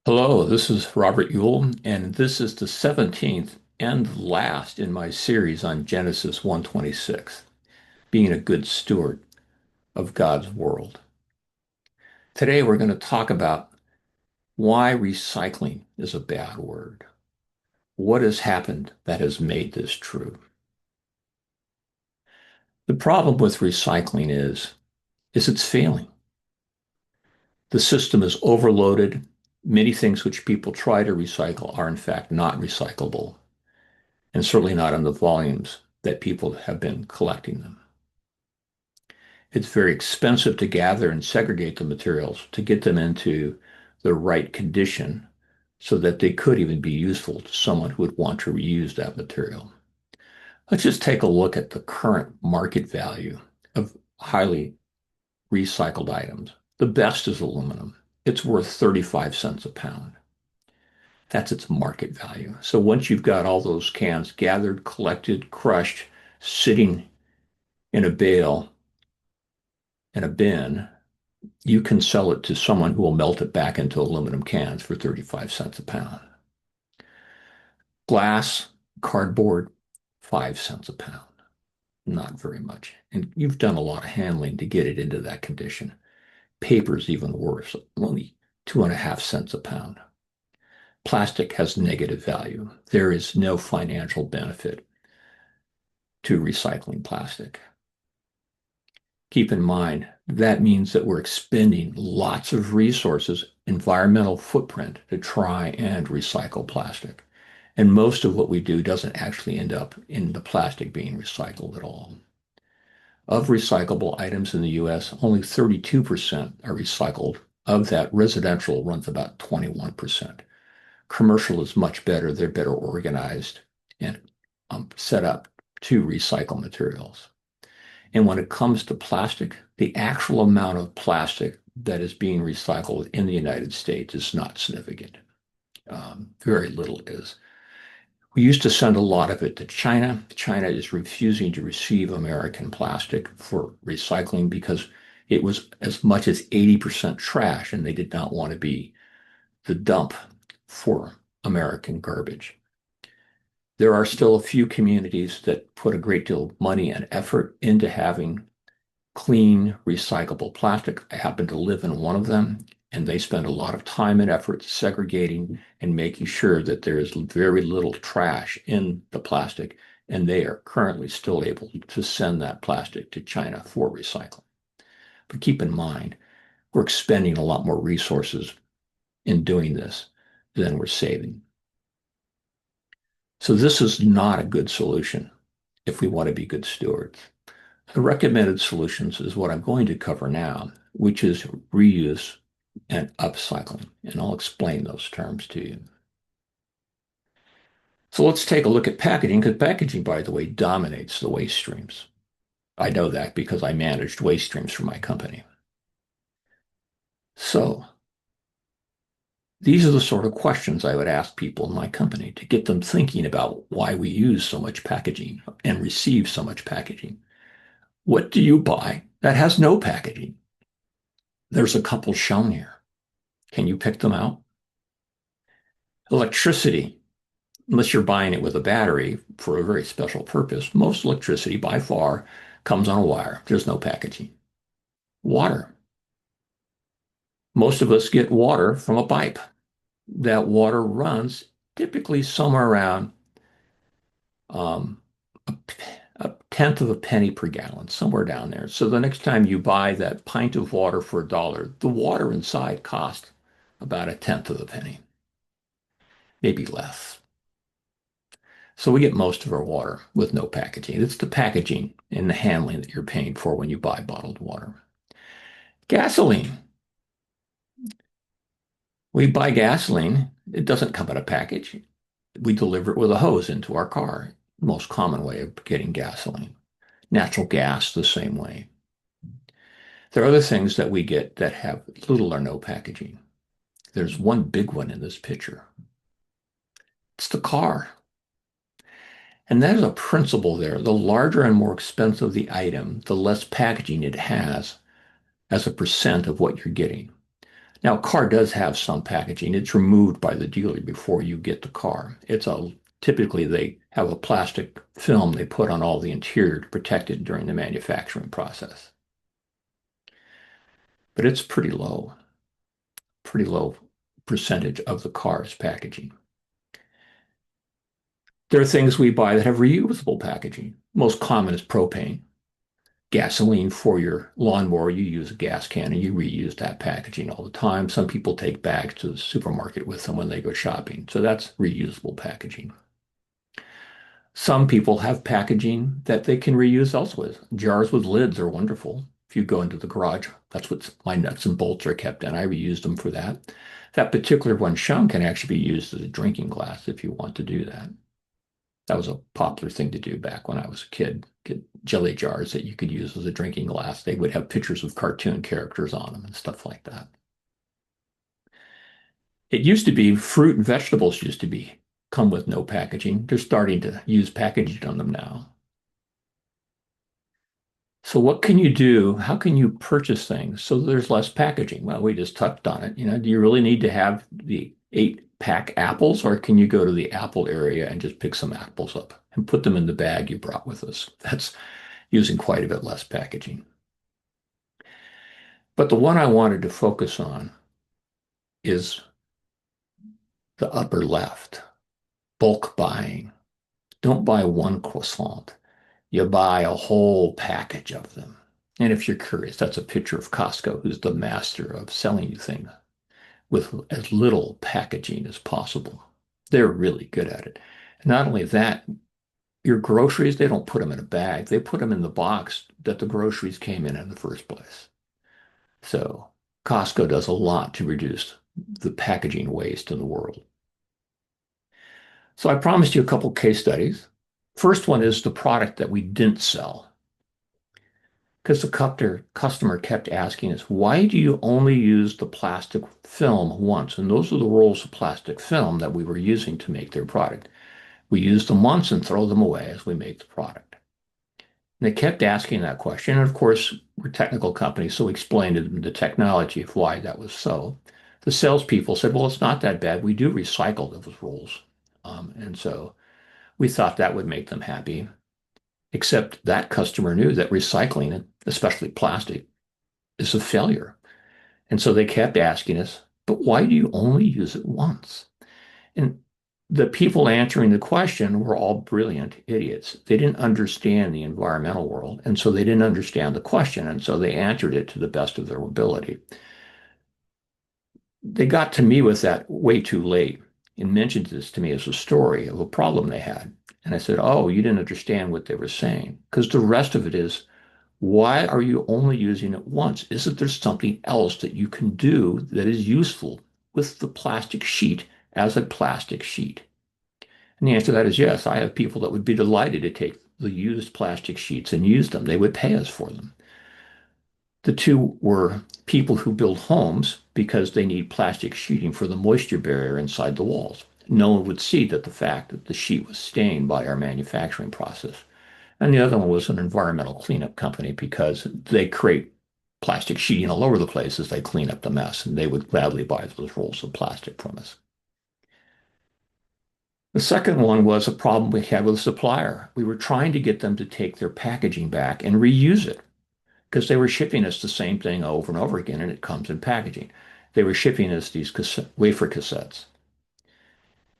Hello, this is Robert Yule, and this is the 17th and last in my series on Genesis 1:26, being a good steward of God's world. Today we're going to talk about why recycling is a bad word. What has happened that has made this true? The problem with recycling is it's failing. The system is overloaded. Many things which people try to recycle are in fact not recyclable, and certainly not in the volumes that people have been collecting them. It's very expensive to gather and segregate the materials to get them into the right condition so that they could even be useful to someone who would want to reuse that material. Let's just take a look at the current market value of highly recycled items. The best is aluminum. It's worth 35 cents a pound. That's its market value. So once you've got all those cans gathered, collected, crushed, sitting in a bale, in a bin, you can sell it to someone who will melt it back into aluminum cans for 35 cents a pound. Glass, cardboard, 5 cents a pound. Not very much. And you've done a lot of handling to get it into that condition. Paper's even worse, only 2.5 cents a pound. Plastic has negative value. There is no financial benefit to recycling plastic. Keep in mind, that means that we're expending lots of resources, environmental footprint to try and recycle plastic. And most of what we do doesn't actually end up in the plastic being recycled at all. Of recyclable items in the US, only 32% are recycled. Of that, residential runs about 21%. Commercial is much better. They're better organized and set up to recycle materials. And when it comes to plastic, the actual amount of plastic that is being recycled in the United States is not significant. Very little is. We used to send a lot of it to China. China is refusing to receive American plastic for recycling because it was as much as 80% trash, and they did not want to be the dump for American garbage. There are still a few communities that put a great deal of money and effort into having clean, recyclable plastic. I happen to live in one of them, and they spend a lot of time and effort segregating and making sure that there is very little trash in the plastic, and they are currently still able to send that plastic to China for recycling. But keep in mind, we're expending a lot more resources in doing this than we're saving. So this is not a good solution if we want to be good stewards. The recommended solutions is what I'm going to cover now, which is reuse and upcycling. And I'll explain those terms to you. So let's take a look at packaging, because packaging, by the way, dominates the waste streams. I know that because I managed waste streams for my company. So these are the sort of questions I would ask people in my company to get them thinking about why we use so much packaging and receive so much packaging. What do you buy that has no packaging? There's a couple shown here. Can you pick them out? Electricity, unless you're buying it with a battery for a very special purpose, most electricity by far comes on a wire. There's no packaging. Water. Most of us get water from a pipe. That water runs typically somewhere around um, a, a tenth of a penny per gallon, somewhere down there. So the next time you buy that pint of water for $1, the water inside costs about a tenth of a penny, maybe less. So we get most of our water with no packaging. It's the packaging and the handling that you're paying for when you buy bottled water. Gasoline. We buy gasoline. It doesn't come in a package. We deliver it with a hose into our car. Most common way of getting gasoline. Natural gas, the same way. There are other things that we get that have little or no packaging. There's one big one in this picture. It's the car. And that is a principle there. The larger and more expensive the item, the less packaging it has as a percent of what you're getting. Now, a car does have some packaging. It's removed by the dealer before you get the car. Typically they have a plastic film they put on all the interior to protect it during the manufacturing process. But it's pretty low percentage of the car's packaging. There are things we buy that have reusable packaging. Most common is propane. Gasoline for your lawnmower, you use a gas can and you reuse that packaging all the time. Some people take bags to the supermarket with them when they go shopping. So that's reusable packaging. Some people have packaging that they can reuse elsewhere. Jars with lids are wonderful. If you go into the garage, that's what my nuts and bolts are kept in. I reuse them for that. That particular one shown can actually be used as a drinking glass if you want to do that. That was a popular thing to do back when I was a kid. Get jelly jars that you could use as a drinking glass. They would have pictures of cartoon characters on them and stuff like that. It used to be fruit and vegetables used to be come with no packaging. They're starting to use packaging on them now. So what can you do? How can you purchase things so there's less packaging? Well, we just touched on it. Do you really need to have the 8-pack apples, or can you go to the apple area and just pick some apples up and put them in the bag you brought with us? That's using quite a bit less packaging. But the one I wanted to focus on is the upper left, bulk buying. Don't buy one croissant. You buy a whole package of them. And if you're curious, that's a picture of Costco, who's the master of selling you things with as little packaging as possible. They're really good at it. And not only that, your groceries, they don't put them in a bag. They put them in the box that the groceries came in the first place. So Costco does a lot to reduce the packaging waste in the world. So I promised you a couple case studies. First one is the product that we didn't sell. Because the customer kept asking us, why do you only use the plastic film once? And those are the rolls of plastic film that we were using to make their product. We use them once and throw them away as we make the product. And they kept asking that question. And of course, we're technical companies, so we explained to them the technology of why that was so. The salespeople said, well, it's not that bad. We do recycle those rolls. And so we thought that would make them happy, except that customer knew that recycling, especially plastic, is a failure. And so they kept asking us, but why do you only use it once? And the people answering the question were all brilliant idiots. They didn't understand the environmental world, and so they didn't understand the question, and so they answered it to the best of their ability. They got to me with that way too late and mentioned this to me as a story of a problem they had. And I said, oh, you didn't understand what they were saying. Because the rest of it is, why are you only using it once? Isn't there something else that you can do that is useful with the plastic sheet as a plastic sheet? And the answer to that is yes. I have people that would be delighted to take the used plastic sheets and use them. They would pay us for them. The two were people who build homes because they need plastic sheeting for the moisture barrier inside the walls. No one would see that the fact that the sheet was stained by our manufacturing process. And the other one was an environmental cleanup company because they create plastic sheeting all over the place as they clean up the mess, and they would gladly buy those rolls of plastic from us. The second one was a problem we had with a supplier. We were trying to get them to take their packaging back and reuse it because they were shipping us the same thing over and over again, and it comes in packaging. They were shipping us these wafer cassettes.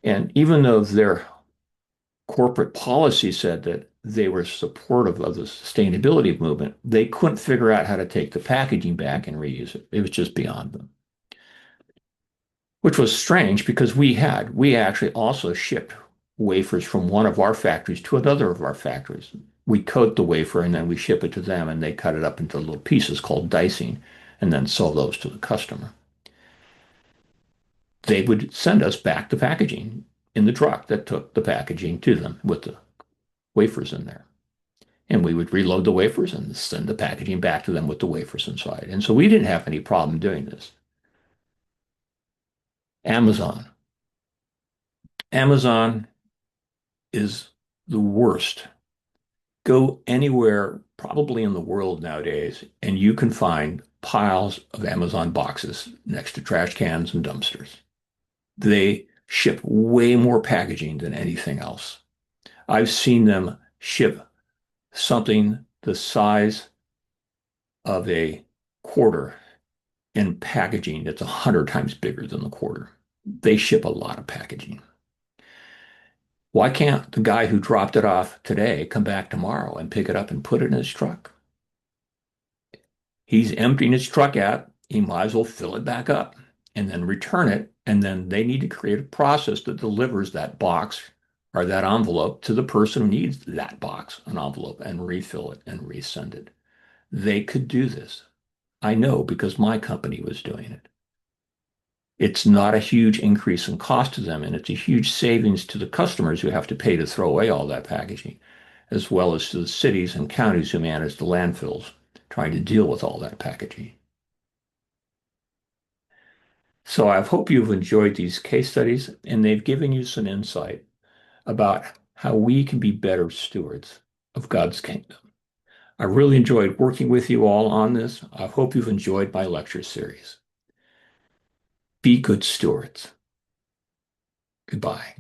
And even though their corporate policy said that they were supportive of the sustainability movement, they couldn't figure out how to take the packaging back and reuse it. It was just beyond them, which was strange because we actually also shipped wafers from one of our factories to another of our factories. We coat the wafer and then we ship it to them, and they cut it up into little pieces called dicing and then sell those to the customer. They would send us back the packaging in the truck that took the packaging to them with the wafers in there. And we would reload the wafers and send the packaging back to them with the wafers inside. And so we didn't have any problem doing this. Amazon. Amazon is the worst. Go anywhere, probably in the world nowadays, and you can find piles of Amazon boxes next to trash cans and dumpsters. They ship way more packaging than anything else. I've seen them ship something the size of a quarter in packaging that's 100 times bigger than the quarter. They ship a lot of packaging. Why can't the guy who dropped it off today come back tomorrow and pick it up and put it in his truck? He's emptying his truck out. He might as well fill it back up and then return it. And then they need to create a process that delivers that box or that envelope to the person who needs that box, an envelope, and refill it and resend it. They could do this. I know because my company was doing it. It's not a huge increase in cost to them, and it's a huge savings to the customers who have to pay to throw away all that packaging, as well as to the cities and counties who manage the landfills trying to deal with all that packaging. So I hope you've enjoyed these case studies and they've given you some insight about how we can be better stewards of God's kingdom. I really enjoyed working with you all on this. I hope you've enjoyed my lecture series. Be good stewards. Goodbye.